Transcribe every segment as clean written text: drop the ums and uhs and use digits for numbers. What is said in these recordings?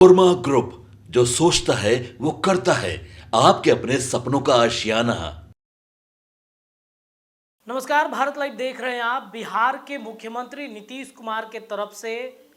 उर्मा group, जो सोचता है वो करता है। आपके अपने सपनों का आशियाना। नमस्कार, भारत लाइव देख रहे हैं आप। बिहार के मुख्यमंत्री नीतीश कुमार के तरफ से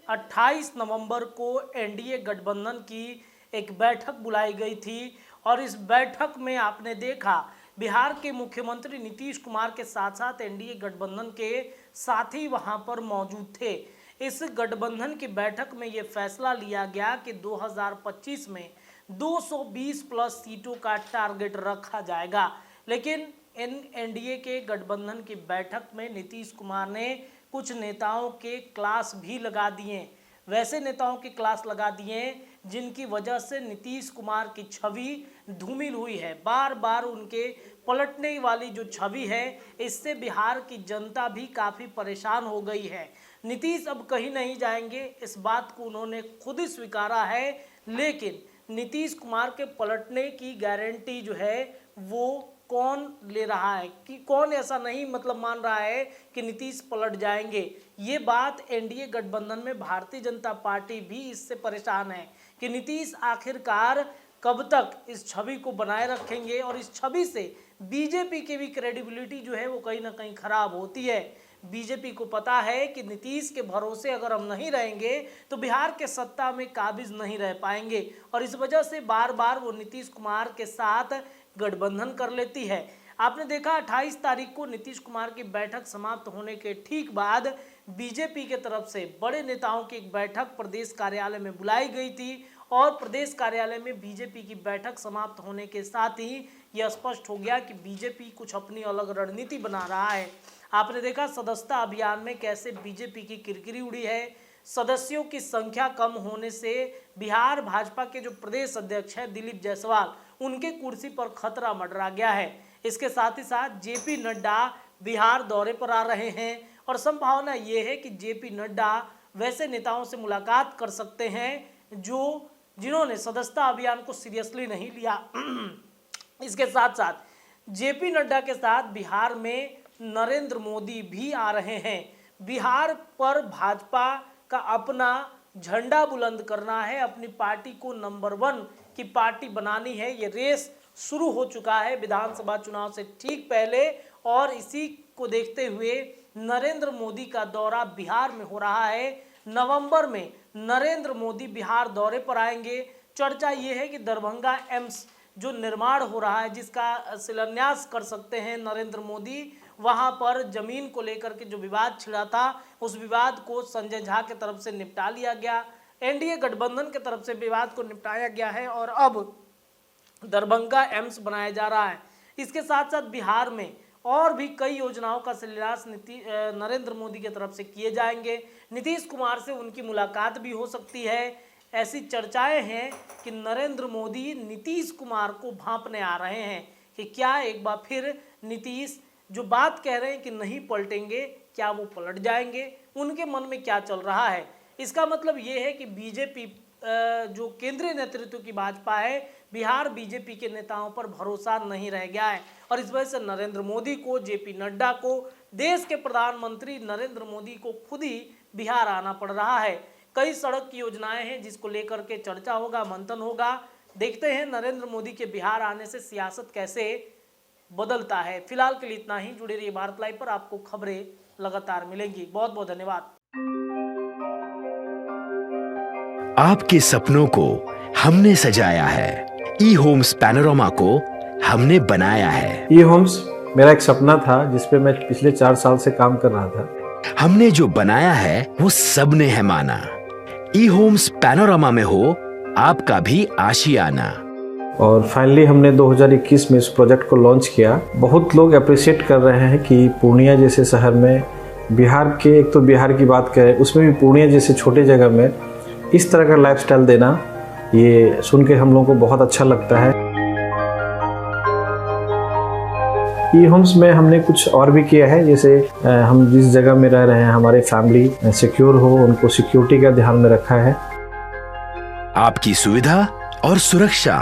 28 नवंबर को एनडीए गठबंधन की एक बैठक बुलाई गई थी और इस बैठक में आपने देखा बिहार के मुख्यमंत्री नीतीश कुमार के साथ साथ एनडीए गठबंधन के साथी वहां पर मौजूद थे। इस गठबंधन की बैठक में ये फैसला लिया गया कि 2025 में 220 प्लस सीटों का टारगेट रखा जाएगा। लेकिन एनडीए के गठबंधन की बैठक में नीतीश कुमार ने कुछ नेताओं के क्लास भी लगा दिए, वैसे नेताओं के क्लास लगा दिए जिनकी वजह से नीतीश कुमार की छवि धूमिल हुई है। बार बार उनके पलटने वाली जो छवि है, इससे बिहार की जनता भी काफ़ी परेशान हो गई है। नीतीश अब कहीं नहीं जाएंगे, इस बात को उन्होंने खुद ही स्वीकारा है। लेकिन नीतीश कुमार के पलटने की गारंटी जो है वो कौन ले रहा है, कि कौन ऐसा नहीं मान रहा है कि नीतीश पलट जाएंगे। ये बात एनडीए गठबंधन में भारतीय जनता पार्टी भी इससे परेशान है कि नीतीश आखिरकार कब तक इस छवि को बनाए रखेंगे और इस छवि से बीजेपी की भी क्रेडिबिलिटी जो है वो कहीं ना कहीं खराब होती है। बीजेपी को पता है कि नीतीश के भरोसे अगर हम नहीं रहेंगे तो बिहार के सत्ता में काबिज नहीं रह पाएंगे और इस वजह से बार बार वो नीतीश कुमार के साथ गठबंधन कर लेती है। आपने देखा 28 तारीख को नीतीश कुमार की बैठक समाप्त होने के ठीक बाद बीजेपी के तरफ से बड़े नेताओं की एक बैठक प्रदेश कार्यालय में बुलाई गई थी और प्रदेश कार्यालय में बीजेपी की बैठक समाप्त होने के साथ ही यह स्पष्ट हो गया कि बीजेपी कुछ अपनी अलग रणनीति बना रहा है। आपने देखा सदस्यता अभियान में कैसे बीजेपी की किरकिरी उड़ी है। सदस्यों की संख्या कम होने से बिहार भाजपा के जो प्रदेश अध्यक्ष हैं दिलीप जायसवाल, उनके कुर्सी पर खतरा मंडरा गया है। इसके साथ ही साथ जेपी नड्डा बिहार दौरे पर आ रहे हैं और संभावना ये है कि जेपी नड्डा वैसे नेताओं से मुलाकात कर सकते हैं जिन्होंने सदस्यता अभियान को सीरियसली नहीं लिया। इसके साथ साथ जेपी नड्डा के साथ बिहार में नरेंद्र मोदी भी आ रहे हैं। बिहार पर भाजपा का अपना झंडा बुलंद करना है, अपनी पार्टी को नंबर 1 की पार्टी बनानी है। ये रेस शुरू हो चुका है विधानसभा चुनाव से ठीक पहले और इसी को देखते हुए नरेंद्र मोदी का दौरा बिहार में हो रहा है। नवंबर में नरेंद्र मोदी बिहार दौरे पर आएंगे। चर्चा ये है कि दरभंगा एम्स जो निर्माण हो रहा है, जिसका शिलान्यास कर सकते हैं नरेंद्र मोदी, वहां पर जमीन को लेकर के जो विवाद छिड़ा था उस विवाद को संजय झा के तरफ से निपटा लिया गया। एनडीए गठबंधन के तरफ से विवाद को निपटाया गया है और अब दरभंगा एम्स बनाया जा रहा है। इसके साथ साथ बिहार में और भी कई योजनाओं का शिलान्यास नरेंद्र मोदी की तरफ से किए जाएंगे। नीतीश कुमार से उनकी मुलाकात भी हो सकती है। ऐसी चर्चाएं हैं कि नरेंद्र मोदी नीतीश कुमार को भांपने आ रहे हैं कि क्या एक बार फिर नीतीश जो बात कह रहे हैं कि नहीं पलटेंगे, क्या वो पलट जाएंगे, उनके मन में क्या चल रहा है। इसका मतलब ये है कि बीजेपी जो केंद्रीय नेतृत्व की भाजपा है, बिहार बीजेपी के नेताओं पर भरोसा नहीं रह गया है और इस वजह से नरेंद्र मोदी को, जेपी नड्डा को, देश के प्रधानमंत्री नरेंद्र मोदी को खुद ही बिहार आना पड़ रहा है। कई सड़क की योजनाएं हैं जिसको लेकर के चर्चा होगा, मंथन होगा। देखते हैं नरेंद्र मोदी के बिहार आने से सियासत कैसे बदलता है। फिलहाल के लिए इतना ही। जुड़े रहिए भारत लाइव पर, आपको खबरें लगातार मिलेंगी। बहुत बहुत धन्यवाद। आपके सपनों को हमने सजाया है, ई होम्स पैनोरामा को हमने बनाया है। ई होम्स मेरा एक सपना था जिसपे मैं पिछले 4 साल से काम कर रहा था। हमने जो बनाया है वो सबने है माना। ई होम्स पैनोरामा में हो आपका भी आशियाना। और फाइनली हमने 2021 में इस प्रोजेक्ट को लॉन्च किया। बहुत लोग अप्रिशिएट कर रहे हैं कि पूर्णिया जैसे शहर में, बिहार के, एक तो बिहार की बात करें उसमें भी पूर्णिया जैसे छोटे जगह में इस तरह का लाइफस्टाइल देना, ये सुन के हम लोगों को बहुत अच्छा लगता है। ई होम्स में हमने कुछ और भी किया है, जैसे हम जिस जगह में रह रहे हैं हमारे फैमिली सिक्योर हो, उनको सिक्योरिटी का ध्यान में रखा है। आपकी सुविधा और सुरक्षा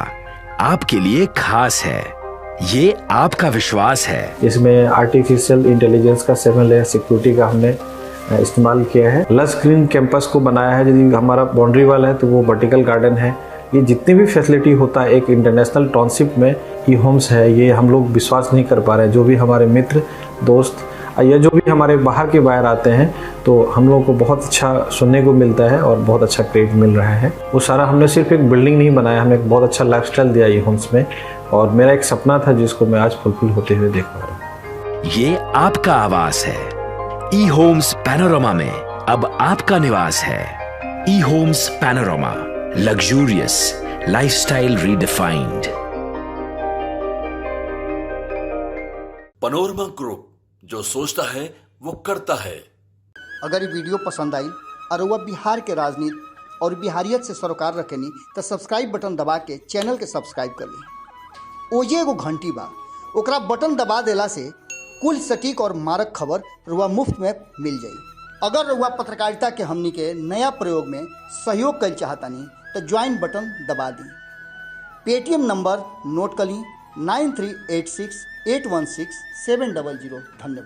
आपके लिए खास है, ये आपका विश्वास है। इसमें आर्टिफिशियल इंटेलिजेंस का 7 लेयर सिक्योरिटी का हमने इस्तेमाल किया है। लस ग्रीन कैंपस को बनाया है। यदि हमारा बाउंड्री वाल है तो वो वर्टिकल गार्डन है। ये जितनी भी फैसिलिटी होता है एक इंटरनेशनल टाउनशिप में ई होम्स है, ये हम लोग विश्वास नहीं कर पा रहे हैं। जो भी हमारे मित्र दोस्त या जो भी हमारे बाहर के बाहर आते हैं तो हम लोगों को बहुत अच्छा सुनने को मिलता है और बहुत अच्छा क्रेडिट मिल रहा है। वो सारा हमने सिर्फ एक बिल्डिंग नहीं बनाया, हमें एक बहुत अच्छा लाइफस्टाइल दिया ई होम्स में, और मेरा एक सपना था जिसको मैं आज फुलफिल होते हुए देख पा रहा हूँ। ये आपका आवास है। ई होम्स पैनोरामा में अब आपका निवास है। E homes panorama, luxurious lifestyle redefined. Panorama group, जो सोचता है वो करता है। अगर ये वीडियो पसंद आई और वह बिहार के राजनीति और बिहारियत से सरोकार रखेनी तो सब्सक्राइब बटन दबा के चैनल के सब्सक्राइब कर ली। ओजे एगो घंटी बा, ओकरा बटन दबा देला से कुल सटीक और मारक खबर रुआ मुफ्त में मिल जाई। अगर रुआ पत्रकारिता के हमनी के नया प्रयोग में सहयोग कर चाहतानी तो ज्वाइन बटन दबा दी। पेटीएम नंबर नोट कर ली 9386816700। धन्यवाद।